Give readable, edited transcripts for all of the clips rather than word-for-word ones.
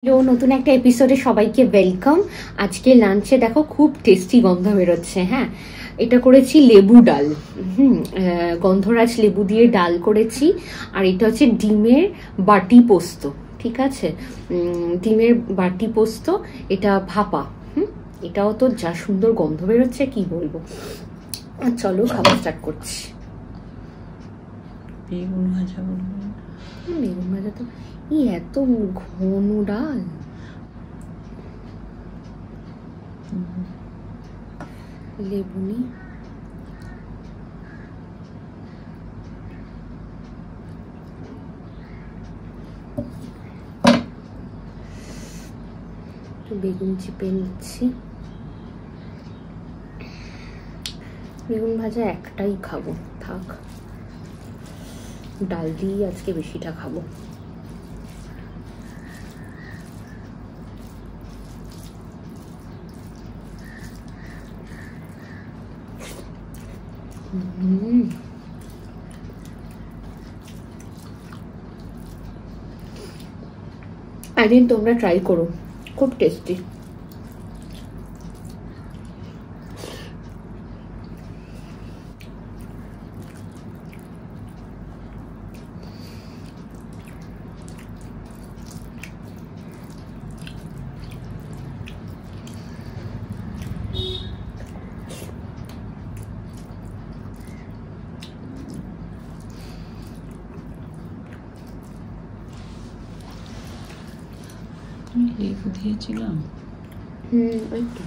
নতুন একটা এপিসোডে সবাইকে ওয়েলকাম। আজকে লাঞ্চে দেখো খুব টেস্টি গন্ধ বেরোচ্ছে। হ্যাঁ, এটা করেছি লেবু ডাল, গন্ধরাজ লেবু দিয়ে ডাল করেছি। আর এটা হচ্ছে ডিমের বাটি পোস্ত। ঠিক আছে, ডিমের বাটি পোস্ত, এটা ভাপা। এটাও তো যা সুন্দর গন্ধ বেরোচ্ছে কি বলবো। আর চলো খাবার স্টার্ট করছি। বেগুন ভাজা বেগুন ভাজা তো এত ঘন ডাল। লেবুনি বেগুন চিপে নিচ্ছি। বেগুন ভাজা একটাই খাবো, থাক, ডাল দিয়ে আজকে বেশিটা খাবো। একদিন তোমরা ট্রাই করো, খুব টেস্টি। লেবু দিয়েছিলাম। ওই তো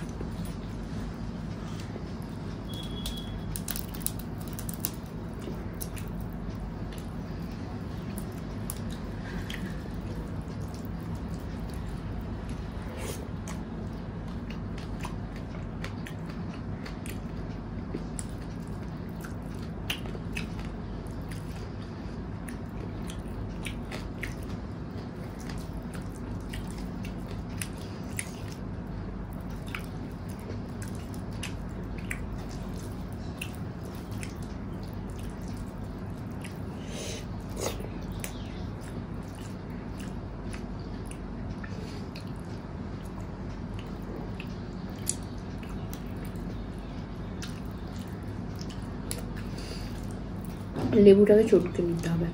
লেবুটাকে চটকে নিতে হবে।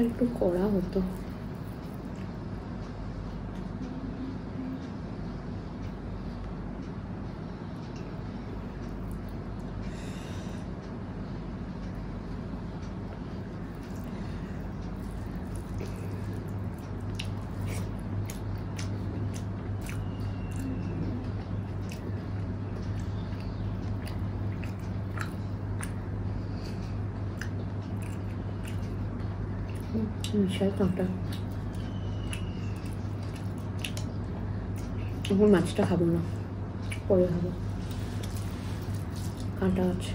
একটু কড়া হতো। বিশাল কাঁটা। এখন মাছটা খাবো না, পরে খাবো, কাঁটা আছে।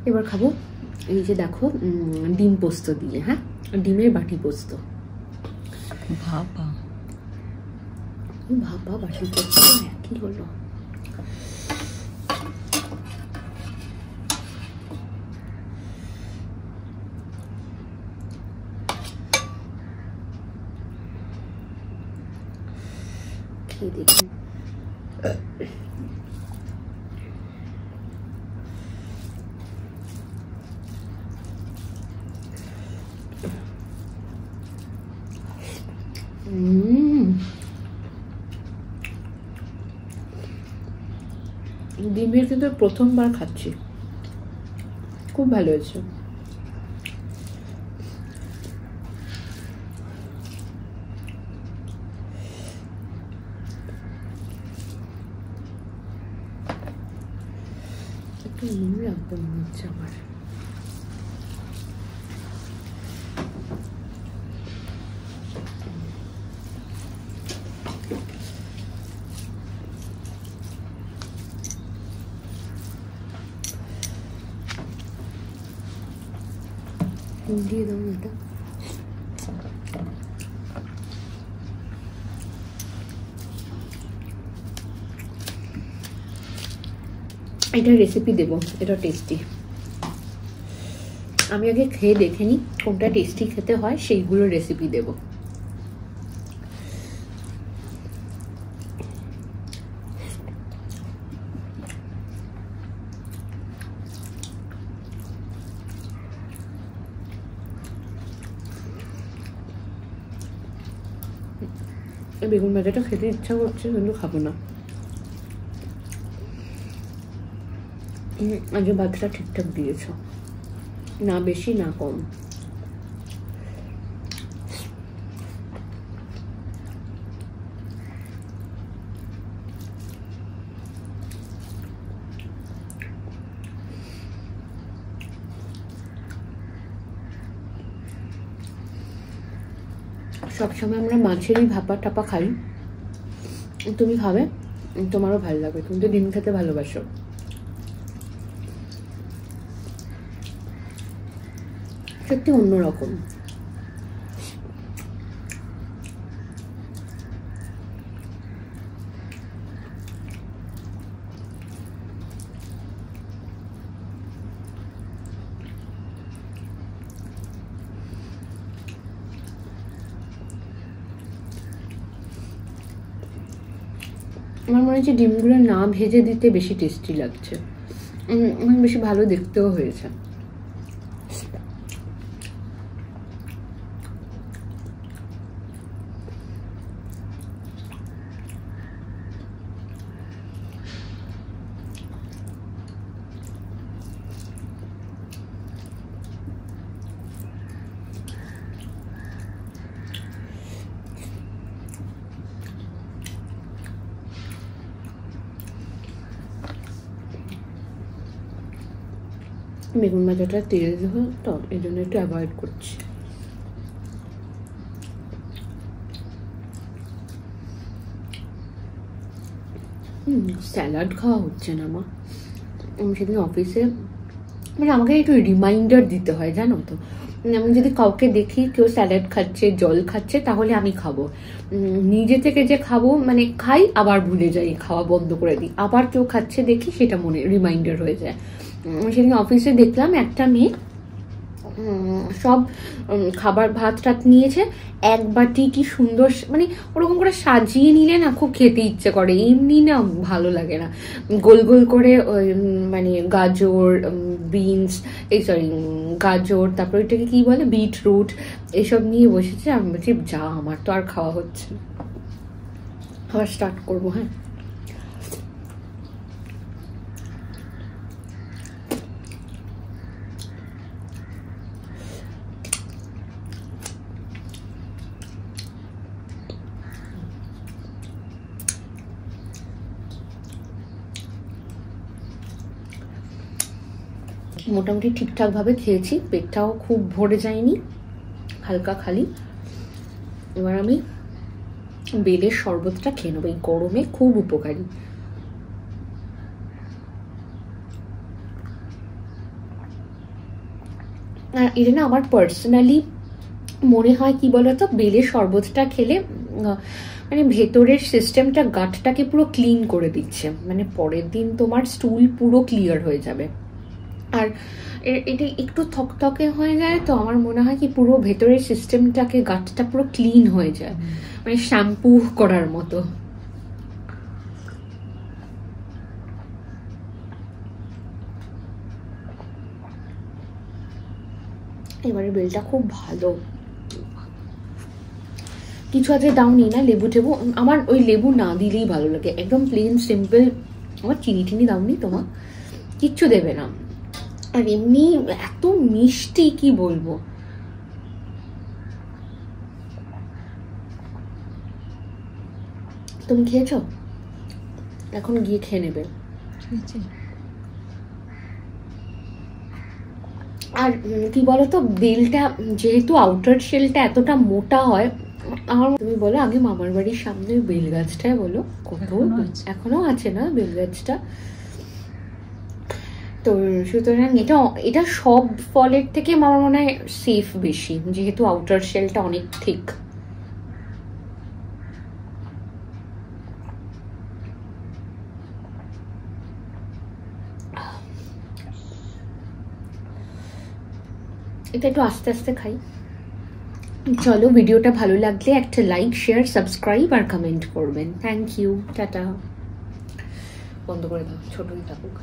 এবার খাবো এই যে দেখো ডিম পোস্ত দিয়ে, হ্যাঁ, ডিমের বাটি পোস্ত। ভাপা ভাপা বাটি পোস্ত একই হলো। খেয়ে দেখি। ডিমের কিন্তু প্রথমবার খাচ্ছি, খুব ভালো হয়েছে। একটু নুন লাগবে মনে হচ্ছে আমার। দিয়ে দাও এটা। এটা রেসিপি দেব, এটা টেস্টি। আমি আগে খেয়ে দেখে নিই কোনটা টেস্টি খেতে হয়, সেইগুলো রেসিপি দেব। বেগুন ভাজাটা খেতে ইচ্ছা করছে কিন্তু খাবো না। আজ ভাতটা ঠিকঠাক দিয়েছ, না বেশি না কম। সবসময় আমরা মাছেরই ভাপা টাপা খাই, তুমি খাবে, তোমারও ভালো লাগবে। তুমি তো ডিম খেতে ভালোবাসো। সত্যি অন্যরকম। আমার মনে হচ্ছে ডিমগুলো না ভেজে দিতে বেশি টেস্টি লাগছে, বেশি ভালো দেখতেও হয়েছে। বেগুন ভাজাটা তেল দেবো তো, এই জন্য একটু অ্যাভয়েড করছি। স্যালাড খাওয়া হচ্ছে না মা। সেদিন অফিসে মানে আমাকে একটু রিমাইন্ডার দিতে হয় জানো তো। আমি যদি কাউকে দেখি কেউ স্যালাড খাচ্ছে, জল খাচ্ছে, তাহলে আমি খাবো। নিজে থেকে যে খাবো মানে খাই আবার ভুলে যাই, খাওয়া বন্ধ করে দিই। আবার কেউ খাচ্ছে দেখি, সেটা মনে রিমাইন্ডার হয়ে যায়। সেদিন অফিসে দেখলাম একটা মেয়ে সব খাবার ভাত টাত নিয়েছে, এক বাটি কি সুন্দর, মানে ওরকম করে সাজিয়ে নিলে না খুব খেতে ইচ্ছে করে, এমনি না ভালো লাগে না। গোল গোল করে মানে গাজর, বিনস, এই সরি গাজর, তারপর ওইটাকে কি বলে বিটরুট, এসব নিয়ে বসেছে। আমি বলছি যা, আমার তো আর খাওয়া হচ্ছে না, আবার স্টার্ট করবো। হ্যাঁ, মোটামুটি ঠিকঠাকভাবে খেয়েছি, পেটটাও খুব ভরে যায়নি, হালকা খালি। এবার আমি বেলের শরবতটা খেয়ে নেবো, এই গরমে খুব উপকারী। আর এটা না আমার পার্সোনালি মনে হয় কি বলতো, বেলের শরবতটা খেলে মানে ভেতরের সিস্টেমটা, গাটটাকে পুরো ক্লিন করে দিচ্ছে, মানে পরের দিন তোমার স্টুল পুরো ক্লিয়ার হয়ে যাবে। আর এটা একটু থকথকে হয়ে যায় তো আমার মনে হয় কি পুরো ভেতরের সিস্টেমটাকে, গাটটা পুরো ক্লিন হয়ে যায়, মানে শ্যাম্পু করার মতো। এবারে বেলটা খুব ভালো। কিছু আছে দাওনি না লেবু টেবু? আমার ওই লেবু না দিলেই ভালো লাগে, একদম প্লেন সিম্পল। আমার চিনি টিনি দাওনি তোমার? কিচ্ছু দেবে না। আর এমনি এত মিষ্টি কি বলবো। তুমি খেয়েছো? এখন গিয়ে খেয়ে নেবে। আর কি বলতো, বেলটা যেহেতু আউটার শেলটা এতটা মোটা হয়, আমার তুমি বলো আগে মামার বাড়ির সামনে বেল গাছটায় বলো কত এখনো আছে না বেল গাছটা। তো সুতরাং এটা সব ফলের থেকে আমার মনে হয় সেফ বেশি, যেহেতু আউটার শেলটা অনেক ঠিক। এটা একটু আস্তে আস্তে খাই। চলো, ভিডিওটা ভালো লাগলে একটা লাইক, শেয়ার, সাবস্ক্রাইব আর কমেন্ট করবেন। থ্যাংক ইউ, টাটা। বন্ধ করে দাও, ছোটই থাকুক।